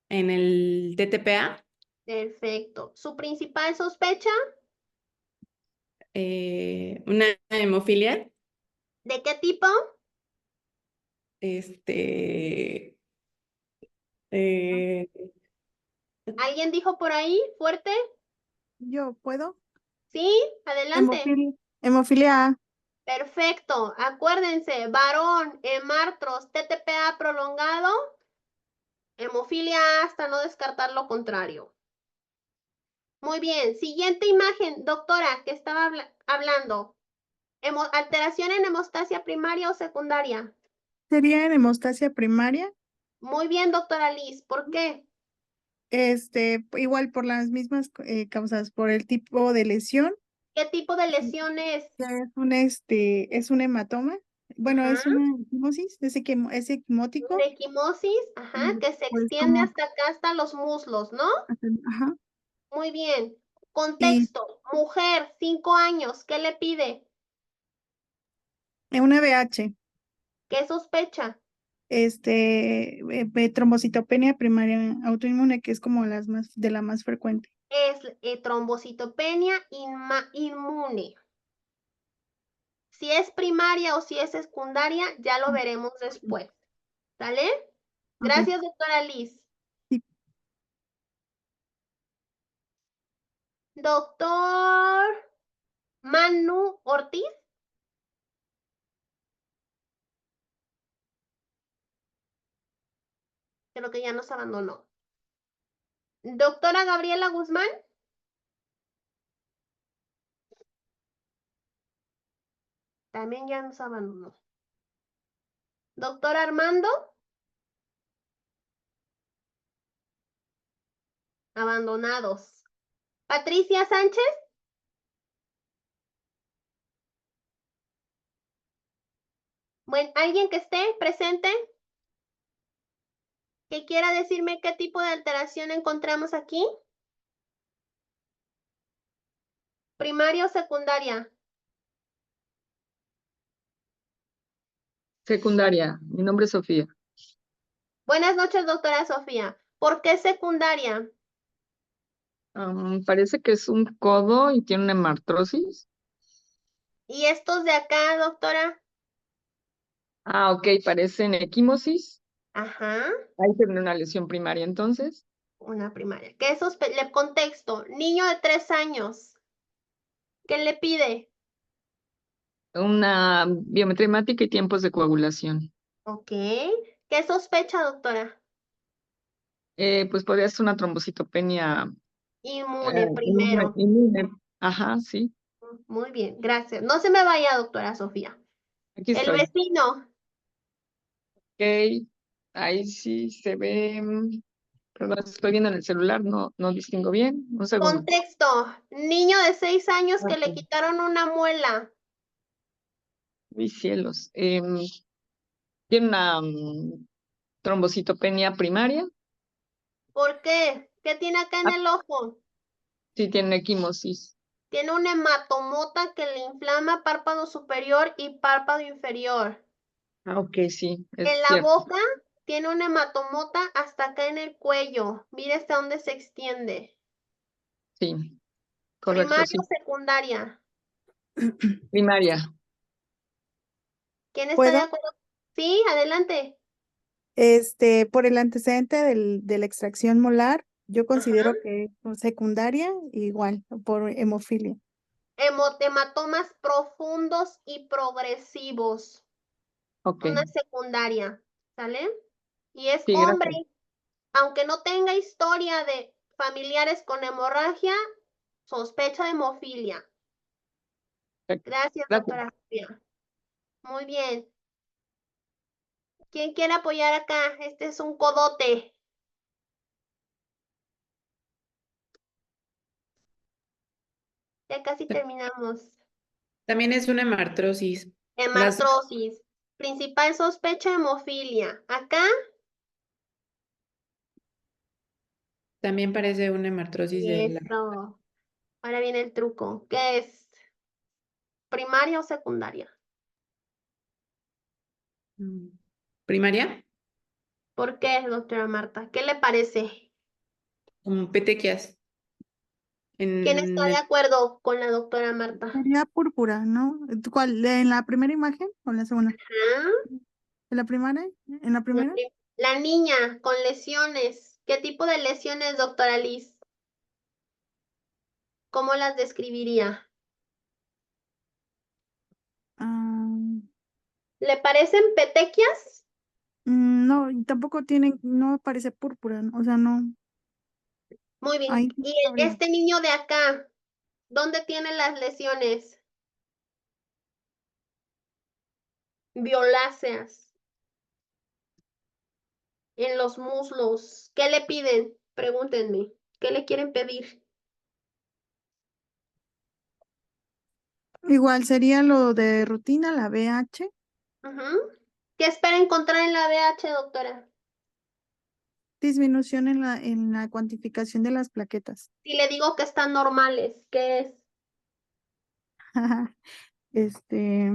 S1: en el TTPA,
S2: Perfecto. ¿Su principal sospecha?
S1: una hemofilia,
S2: ¿De qué tipo?
S1: este, eh,
S2: ¿Alguien dijo por ahí? ¿Fuerte?
S3: ¿Yo puedo?
S2: Sí, adelante.
S3: Hemofilia. Hemofilia A.
S2: Perfecto. Acuérdense, varón, hemartros, TTPA prolongado, hemofilia A hasta no descartar lo contrario. Muy bien. Siguiente imagen, doctora, que estaba hablando. Alteración en hemostasia primaria o secundaria.
S3: Sería en hemostasia primaria.
S2: Muy bien, doctora Liz. ¿Por qué?
S3: Igual por las mismas causas, por el tipo de lesión,
S2: ¿Qué tipo de lesión es?
S3: que es un hematoma. Bueno,
S2: Ajá.
S3: es una equimosis, es
S2: Una
S3: equimótico.
S2: equimosis, ajá, que se
S3: Pues
S2: extiende
S3: como,
S2: hasta acá, hasta los muslos, ¿no?
S3: ajá,
S2: Muy bien.
S3: y
S2: Contexto, mujer, 5 años, ¿qué le pide?
S3: una BH,
S2: ¿Qué sospecha?
S3: trombocitopenia primaria autoinmune, que es como de la más frecuente.
S2: Es trombocitopenia inmune. Si es primaria o si es secundaria, ya lo veremos después. ¿Sale?
S3: Ok.
S2: Gracias, doctora Liz.
S3: Sí.
S2: Doctor Manu Ortiz. Creo que ya nos abandonó. Doctora Gabriela Guzmán. También ya nos abandonó. Doctor Armando. Abandonados. Patricia Sánchez. Bueno, alguien que esté presente, que quiera decirme qué tipo de alteración encontramos aquí. Primaria o secundaria.
S4: Secundaria, mi nombre es Sofía.
S2: Buenas noches, doctora Sofía. ¿Por qué secundaria?
S4: Parece que es un codo y tiene una hemartrosis.
S2: ¿Y estos de acá, doctora?
S4: Ah, ok, parecen equimosis.
S2: Ajá,
S4: Ahí tiene una lesión primaria entonces.
S2: una primaria. ¿Qué contexto? Niño de 3 años. ¿Qué le pide?
S4: Una biometría hemática y tiempos de coagulación.
S2: Ok. ¿Qué sospecha, doctora?
S4: Pues podría ser una trombocitopenia
S2: Inmune primero.
S4: inmune. Ajá, sí,
S2: Muy bien, gracias. No se me vaya, doctora Sofía.
S4: aquí
S2: El
S4: estoy.
S2: vecino.
S4: Ok, ahí sí se ve, pero no estoy viendo en el celular, no distingo bien. Un segundo.
S2: Contexto. Niño de 6 años que le
S4: Ok,
S2: quitaron una muela.
S4: mis cielos. Tiene una trombocitopenia primaria.
S2: ¿Por qué? ¿Qué tiene acá en
S4: Ah,
S2: el ojo?
S4: sí, tiene equimosis.
S2: Tiene una hematomota que le inflama párpado superior y párpado inferior.
S4: Ah, ok, sí, es
S2: En la
S4: cierto.
S2: boca tiene una hematomota hasta acá en el cuello. Mire hasta dónde se extiende.
S4: Sí, correcto,
S2: ¿Primaria o
S4: sí.
S2: secundaria?
S4: Primaria.
S2: ¿Quién está de
S3: ¿Puedo?
S2: acuerdo? Sí, adelante.
S3: Por el antecedente de la extracción molar, yo
S2: Ajá.
S3: considero que secundaria, igual, por hemofilia.
S2: Hematomas profundos y progresivos.
S4: Ok,
S2: Una secundaria, ¿sale? Y es
S4: sí,
S2: hombre,
S4: gracias.
S2: aunque no tenga historia de familiares con hemorragia, sospecha de hemofilia.
S4: Perfecto.
S2: Gracias,
S4: Gracias.
S2: doctora Sofía. Muy bien. ¿Quién quiere apoyar acá? Este es un codote. Ya casi terminamos.
S1: También es una hemartrosis. Las
S2: Hemartrosis. Principal sospecha, hemofilia. Acá,
S1: también parece una hemartrosis
S2: y
S1: de la
S2: eso. Ahora viene el truco. ¿Qué es? ¿Primaria o secundaria?
S1: mm, primaria,
S2: ¿Por qué, doctora Marta? ¿Qué le parece?
S1: como petequias.
S2: ¿Quién está
S1: En
S2: de
S1: el-
S2: acuerdo con la doctora Marta?
S3: Sería púrpura, ¿no? ¿Cuál? ¿En la primera imagen o en la segunda?
S2: Ah,
S3: ¿En la primera? ¿En la primera?
S2: La niña con lesiones. ¿Qué tipo de lesiones, doctora Liz? ¿Cómo las describiría?
S3: Ah,
S2: ¿Le parecen petequias?
S3: no, y tampoco tienen, no parece púrpura, ¿no? O sea, no,
S2: Muy bien.
S3: ahí no
S2: ¿Y
S3: sabría.
S2: este niño de acá? ¿Dónde tiene las lesiones? Violáceas. En los muslos. ¿Qué le piden? Pregúntenme. ¿Qué le quieren pedir?
S3: Igual sería lo de rutina, la BH,
S2: Ujú. ¿Qué espera encontrar en la BH, doctora?
S3: disminución en la cuantificación de las plaquetas.
S2: Si le digo que están normales, ¿qué es?
S3: Este,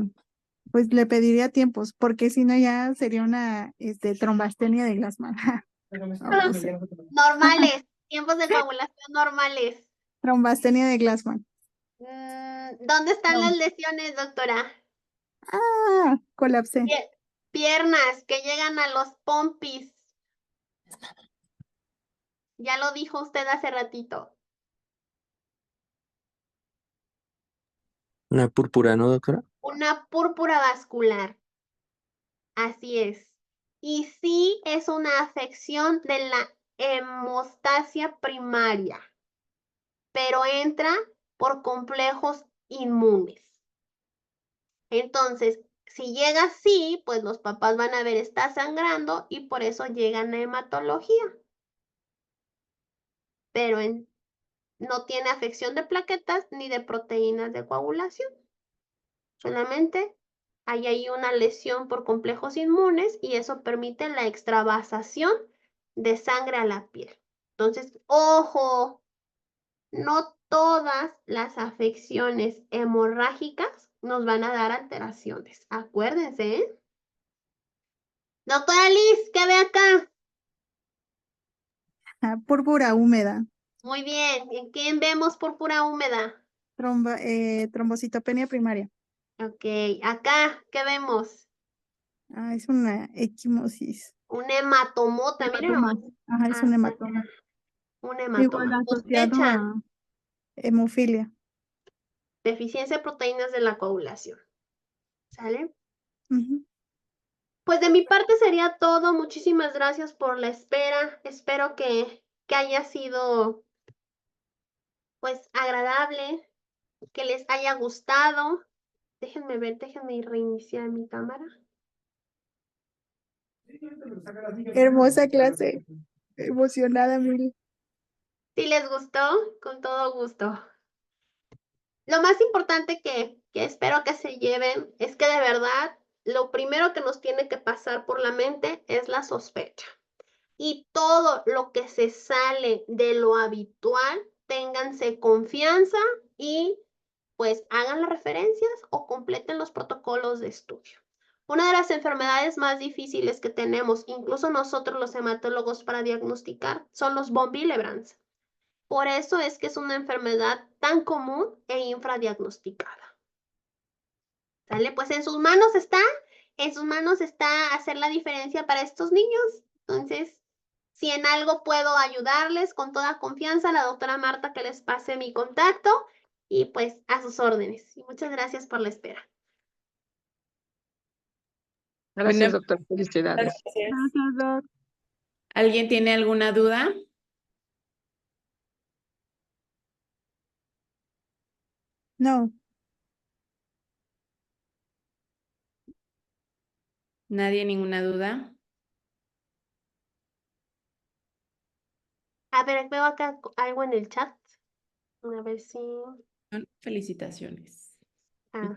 S3: pues le pediría tiempos, porque si no ya sería una, trombastenia de Glassman. O sea,
S2: Normales. Tiempos de coagulación normales.
S3: trombastenia de Glassman.
S2: ¿Dónde están
S3: No.
S2: las lesiones, doctora?
S3: Colapsé.
S2: Piernas que llegan a los pompis. Ya lo dijo usted hace ratito.
S5: Una púrpura, ¿no, doctora?
S2: Una púrpura vascular. Así es. Y sí es una afección de la hemostasia primaria, pero entra por complejos inmunes. Entonces, si llega así, pues los papás van a ver está sangrando y por eso llegan a hematología. Pero no tiene afección de plaquetas ni de proteínas de coagulación. Solamente hay ahí una lesión por complejos inmunes y eso permite la extravasación de sangre a la piel. Entonces, ojo, no todas las afecciones hemorrágicas nos van a dar alteraciones. Acuérdense, ¿eh? Doctora Liz, ¿qué ve acá?
S3: Púrpura húmeda.
S2: Muy bien. ¿En quién vemos púrpura húmeda?
S3: Trombocitopenia primaria.
S2: Ok, acá, ¿qué vemos?
S3: Es una equimosis.
S2: Un hematomota, miren
S3: Hematoma.
S2: nomás.
S3: Ajá, es un
S2: Hasta
S3: hematoma.
S2: acá, un
S3: Igual
S2: hematoma.
S3: asociado
S2: Sospecha,
S3: a hemofilia.
S2: deficiencia de proteínas de la coagulación. ¿Sale?
S3: Ujú.
S2: Pues de mi parte sería todo. Muchísimas gracias por la espera. Espero que haya sido, pues, agradable, que les haya gustado. Déjenme ver, déjenme reiniciar mi cámara.
S3: Hermosa clase. Emocionada, Miri.
S2: Si les gustó, con todo gusto. Lo más importante que espero que se lleven es que de verdad lo primero que nos tiene que pasar por la mente es la sospecha. Y todo lo que se sale de lo habitual, ténganse confianza y pues hagan las referencias o completen los protocolos de estudio. Una de las enfermedades más difíciles que tenemos, incluso nosotros los hematólogos para diagnosticar, son los von Willebrand. Por eso es que es una enfermedad tan común e infradiagnosticada. ¿Sale? Pues en sus manos está hacer la diferencia para estos niños. Entonces, si en algo puedo ayudarles, con toda confianza, la doctora Marta que les pase mi contacto y pues a sus órdenes. Y muchas gracias por la espera.
S4: Gracias,
S1: Bueno,
S4: doctor. Felicidades.
S1: gracias.
S3: Gracias, Doc.
S1: ¿Alguien tiene alguna duda?
S3: No,
S1: ¿Nadie, ninguna duda?
S2: A ver, veo acá algo en el chat. A ver si...
S1: Felicitaciones.
S2: Ah,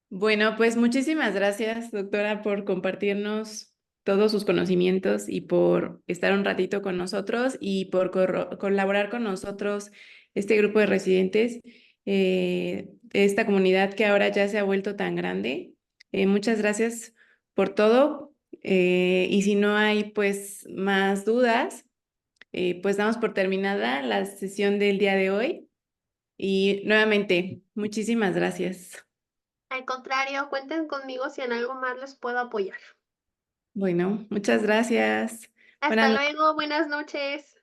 S1: Bueno, pues muchísimas gracias, doctora, por compartirnos todos sus conocimientos y por estar un ratito con nosotros y por colaborar con nosotros, este grupo de residentes, esta comunidad que ahora ya se ha vuelto tan grande. Muchas gracias por todo. Y si no hay pues más dudas, pues damos por terminada la sesión del día de hoy. Y nuevamente, muchísimas gracias.
S2: al contrario, cuenten conmigo si en algo más les puedo apoyar.
S1: Bueno, muchas gracias.
S2: Hasta
S1: Buenas
S2: luego, buenas noches.